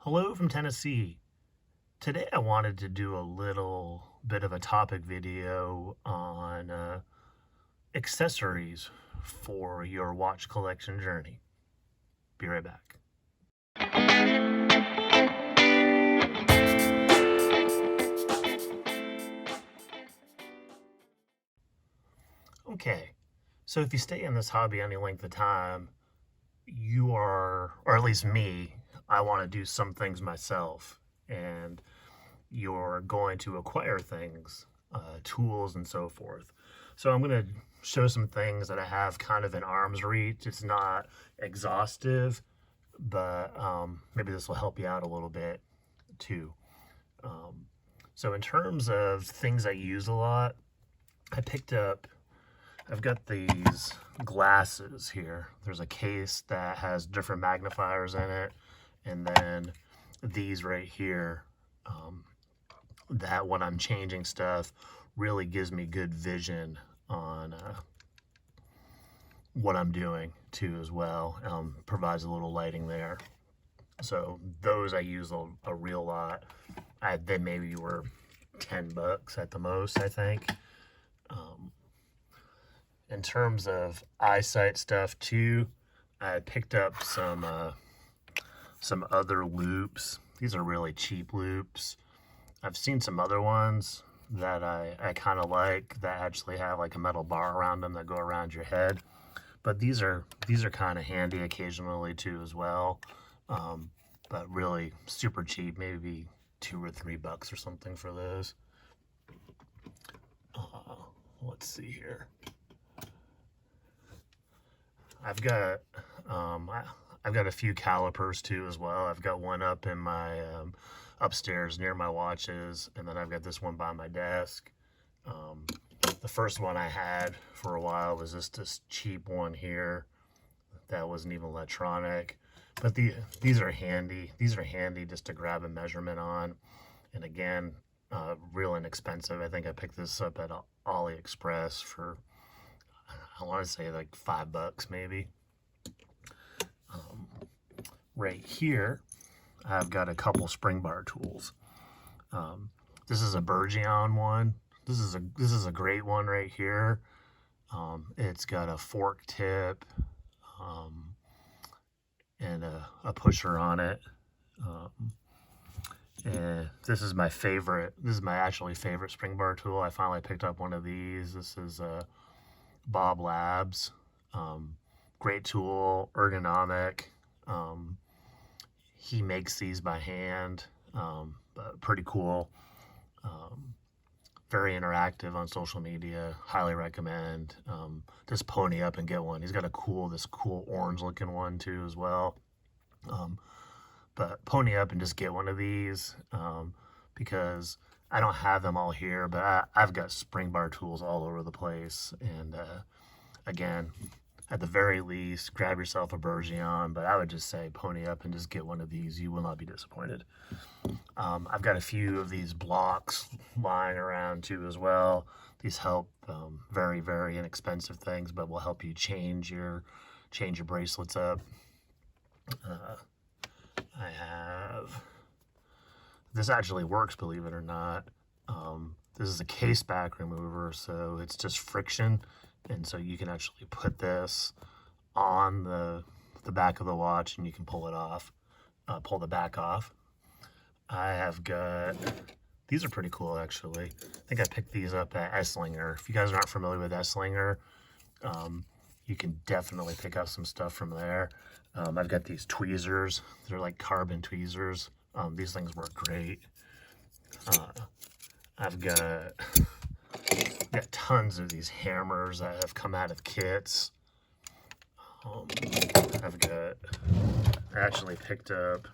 Hello from Tennessee. Today I wanted to do a little bit of a topic video on accessories for your watch collection journey. Be right back. Okay, so if you stay in this hobby any length of time, you are, or at least me, I want to do some things myself. And you're going to acquire things, tools, and so forth. So I'm going to show some things that I have kind of in arm's reach. It's not exhaustive, but maybe this will help you out a little bit too. Um, so in terms of things I use a lot, I picked up, I've got these glasses here. There's a case that has different magnifiers in it, and then these right here, that when I'm changing stuff really gives me good vision on what I'm doing too as well. Provides a little lighting there. So those I use a real lot. They maybe were $10 at the most, I think. In terms of eyesight stuff too, I picked up some other loops. These are really cheap loops. I've seen some other ones that I kind of like that actually have like a metal bar around them that go around your head. But these are kind of handy occasionally too as well. But really super cheap, maybe $2 or $3 or something for those. Let's see here. I've got a few calipers too as well. I've got one up in my upstairs near my watches, and then I've got this one by my desk. The first one I had for a while was just this cheap one here that wasn't even electronic, but these are handy. These are handy just to grab a measurement on, and again, real inexpensive. I think I picked this up at AliExpress for, I want to say like $5 maybe. Right here, I've got a couple spring bar tools. This is a Bergeon one. This is a great one right here. It's got a fork tip and a pusher on it. And this is my favorite. This is my actually favorite spring bar tool. I finally picked up one of these. This is Bob Labs. Great tool, ergonomic. He makes these by hand, but pretty cool. Very interactive on social media. Highly recommend. Just pony up and get one. He's got this cool orange looking one too as well. But pony up and just get one of these because I don't have them all here, but I've got spring bar tools all over the place. And again, at the very least, grab yourself a Bergeon, but I would just say pony up and just get one of these. You will not be disappointed. I've got a few of these blocks lying around too as well. These help, very, very inexpensive things, but will help you change your bracelets up. I have, this actually works, believe it or not. This is a case back remover, so it's just friction. And so you can actually put this on the back of the watch and you can pull it off, pull the back off. I have got, these are pretty cool actually. I think I picked these up at Esslinger. If you guys aren't familiar with Esslinger, you can definitely pick up some stuff from there. I've got these tweezers. They're like carbon tweezers. These things work great. I've got tons of these hammers that have come out of kits. I actually picked up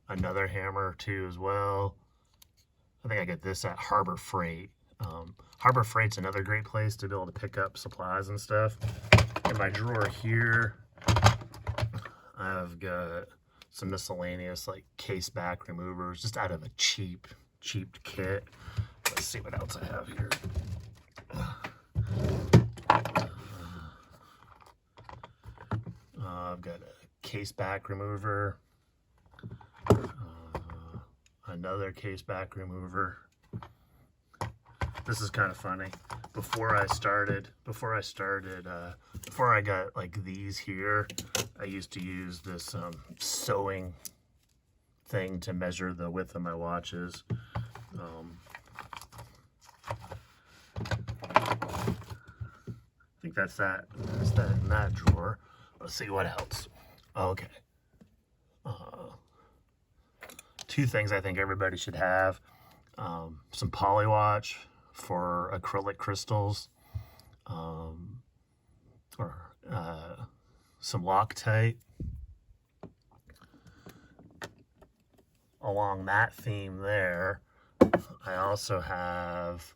another hammer too as well. I think I get this at Harbor Freight. Harbor Freight's another great place to be able to pick up supplies and stuff. In my drawer here, I've got some miscellaneous like case back removers just out of a cheap kit. Let's see what else I have here. I've got a case back remover. another case back remover. This is kind of funny. Before I got like these here, I used to use this sewing thing to measure the width of my watches. I think that's that in that drawer. Let's see what else. Okay. Two things I think everybody should have. Some Polywatch for acrylic crystals, or some Loctite. Along that theme there, I also have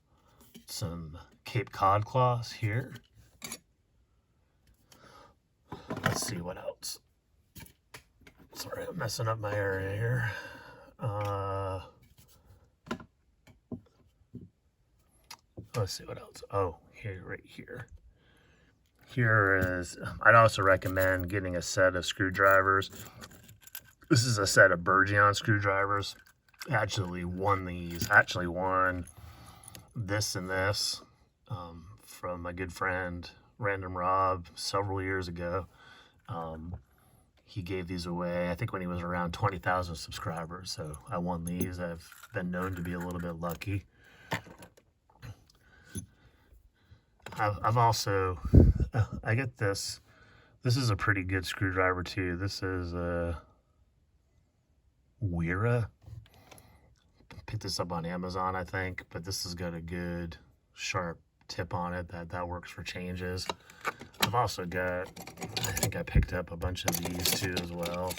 some Cape Cod cloths here. Let's see what else. Sorry, I'm messing up my area here. Let's see what else. Oh, here, right here. Here is, I'd also recommend getting a set of screwdrivers. This is a set of Bergeon screwdrivers. I actually won this and this from my good friend Random Rob several years ago. He gave these away, I think when he was around 20,000 subscribers. So I won these. I've been known to be a little bit lucky. I've also, I get this. This is a pretty good screwdriver too. This is a Wera. Picked this up on Amazon, I think, but this has got a good sharp tip on it that works for changes. I've also got, I think I picked up a bunch of these too as well.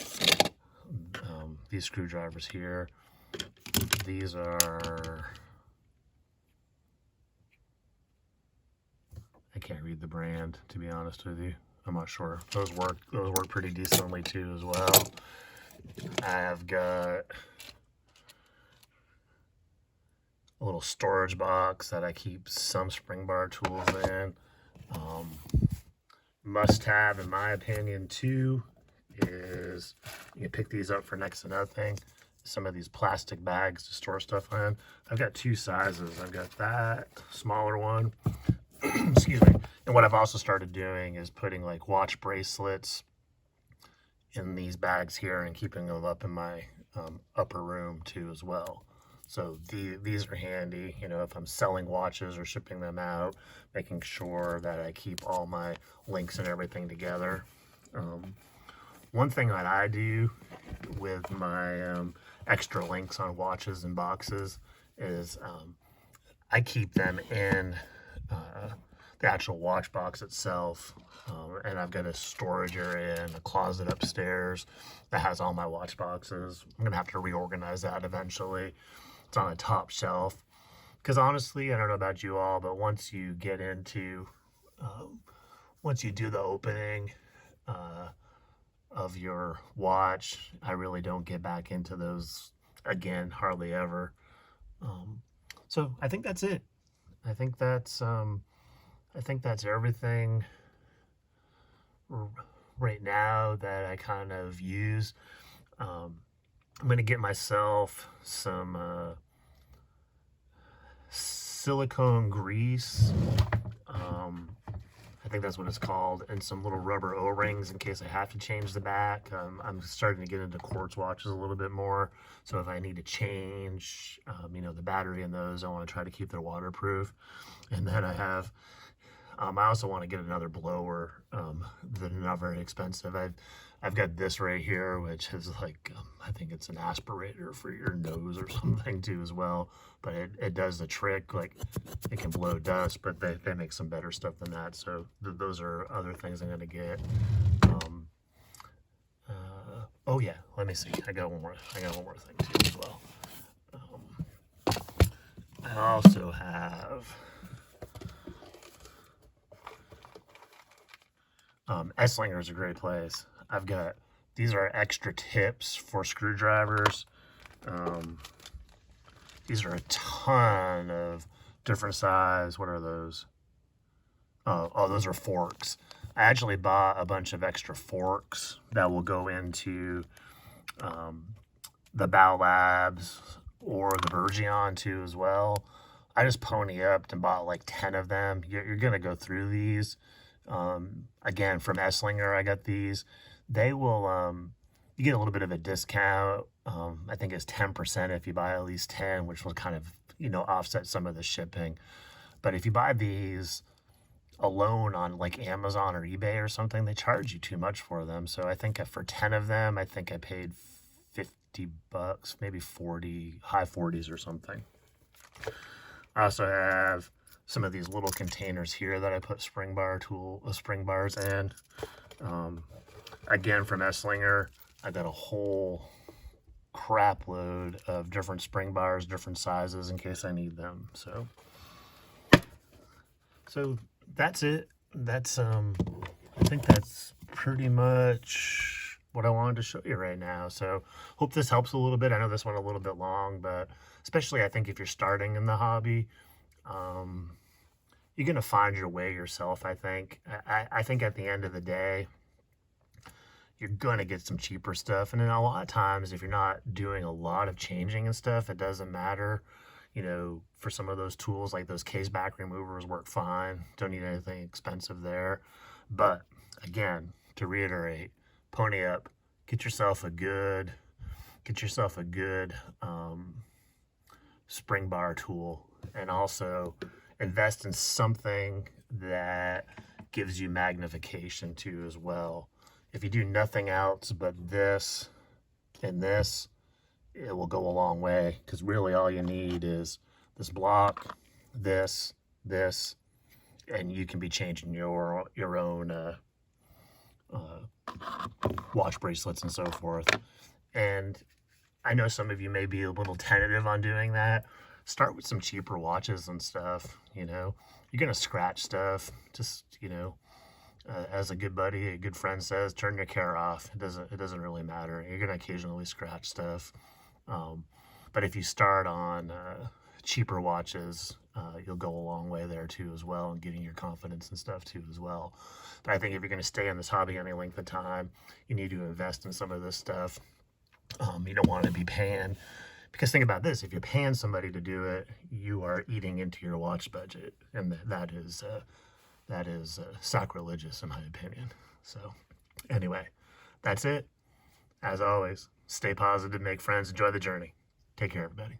These screwdrivers here. These are, I can't read the brand, to be honest with you. I'm not sure. Those work pretty decently too as well. I've got a little storage box that I keep some spring bar tools in. Must have, in my opinion, too, is you can pick these up for next to nothing. Some of these plastic bags to store stuff in. I've got two sizes. I've got that smaller one. Excuse me. And what I've also started doing is putting like watch bracelets in these bags here and keeping them up in my upper room too as well. So these are handy, you know, if I'm selling watches or shipping them out, making sure that I keep all my links and everything together. One thing that I do with my extra links on watches and boxes is I keep them in the actual watch box itself. And I've got a storage area and a closet upstairs that has all my watch boxes. I'm gonna have to reorganize that eventually. It's on a top shelf. Because honestly, I don't know about you all, but once you get into, once you do the opening of your watch, I really don't get back into those again, hardly ever. So I think that's it. I think that's everything right now that I kind of use. I'm going to get myself some silicone grease. I think that's what it's called, and some little rubber O-rings in case I have to change the back. I'm starting to get into quartz watches a little bit more, so if I need to change, you know, the battery in those, I want to try to keep them waterproof. And then I have, I also want to get another blower that are not very expensive. I've got this right here, which is like, I think it's an aspirator for your nose or something too as well. But it does the trick, like it can blow dust, but they make some better stuff than that. So those are other things I'm gonna get. Oh yeah, let me see. I got one more thing too as well. I also have Esslinger is a great place. I've got, these are extra tips for screwdrivers. These are a ton of different size. What are those? Oh, those are forks. I actually bought a bunch of extra forks that will go into the Bao Labs or the Bergeon too as well. I just pony up and bought like 10 of them. You're gonna go through these. Again, from Esslinger, I got these. They will, you get a little bit of a discount. I think it's 10% if you buy at least 10, which will kind of, offset some of the shipping. But if you buy these alone on like Amazon or eBay or something, they charge you too much for them. So I think for 10 of them, I think I paid $50, maybe 40, high 40s or something. I also have some of these little containers here that I put spring bars in. Again, from Esslinger, I got a whole crap load of different spring bars, different sizes in case I need them. So that's it. That's I think that's pretty much what I wanted to show you right now. So hope this helps a little bit. I know this went a little bit long, but especially I think if you're starting in the hobby, you're gonna find your way yourself. I think at the end of the day, you're gonna get some cheaper stuff, and then a lot of times if you're not doing a lot of changing and stuff, it doesn't matter. For some of those tools, like those case back removers work fine. Don't need anything expensive there. But again, to reiterate, pony up, get yourself a good spring bar tool, and also invest in something that gives you magnification too as well. If you do nothing else but this and this, it will go a long way, because really all you need is this block, this, and you can be changing your own watch bracelets and so forth. And I know some of you may be a little tentative on doing that. Start with some cheaper watches and stuff. You're gonna scratch stuff. Just as a good buddy, a good friend says, turn your care off. It doesn't really matter. You're gonna occasionally scratch stuff. But if you start on cheaper watches, you'll go a long way there too as well, and getting your confidence and stuff too as well. But I think if you're going to stay in this hobby any length of time, you need to invest in some of this stuff. You don't want to be paying, because think about this: if you're paying somebody to do it, you are eating into your watch budget, and that is sacrilegious in my opinion. So anyway, that's it. As always, stay positive, make friends, enjoy the journey. Take care, everybody.